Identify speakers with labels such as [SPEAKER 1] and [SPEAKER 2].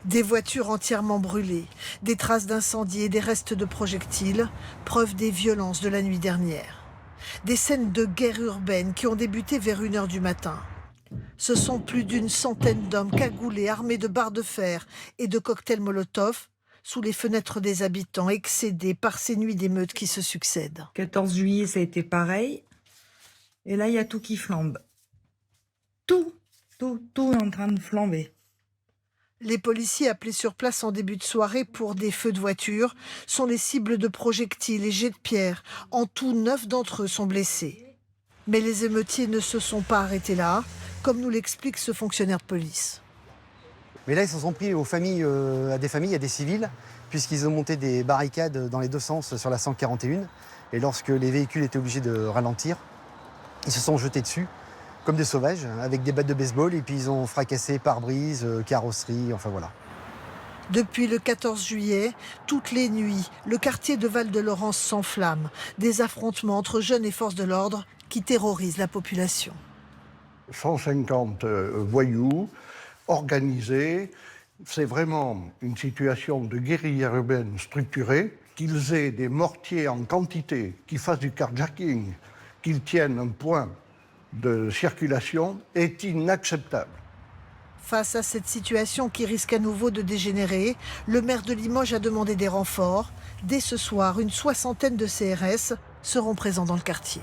[SPEAKER 1] Des voitures entièrement brûlées, des traces d'incendie et des restes de projectiles, preuve des violences de la nuit dernière. Des scènes de guerre urbaine qui ont débuté vers 1 h du matin. Ce sont plus d'une centaine d'hommes cagoulés, armés de barres de fer et de cocktails Molotov, sous les fenêtres des habitants, excédés par ces nuits d'émeutes qui se succèdent.
[SPEAKER 2] 14 juillet, ça a été pareil. Et là, il y a tout qui flambe. Tout est en train de flamber.
[SPEAKER 1] Les policiers appelés sur place en début de soirée pour des feux de voiture sont les cibles de projectiles et jets de pierre. En tout, 9 d'entre eux sont blessés. Mais les émeutiers ne se sont pas arrêtés là, comme nous l'explique ce fonctionnaire de police.
[SPEAKER 3] Mais là, ils s'en sont pris aux familles, à des civils, puisqu'ils ont monté des barricades dans les deux sens sur la 141. Et lorsque les véhicules étaient obligés de ralentir, ils se sont jetés dessus, comme des sauvages, avec des battes de baseball, et puis ils ont fracassé pare-brise, carrosserie, enfin voilà.
[SPEAKER 1] Depuis le 14 juillet, toutes les nuits, le quartier de Val-de-Laurence s'enflamme. Des affrontements entre jeunes et forces de l'ordre qui terrorisent la population.
[SPEAKER 4] 150 voyous, organisés. C'est vraiment une situation de guérilla urbaine structurée. Qu'ils aient des mortiers en quantité, qu'ils fassent du carjacking, qu'ils tiennent un point de circulation est inacceptable.
[SPEAKER 1] Face à cette situation qui risque à nouveau de dégénérer, le maire de Limoges a demandé des renforts. Dès ce soir, une soixantaine de CRS seront présents dans le quartier.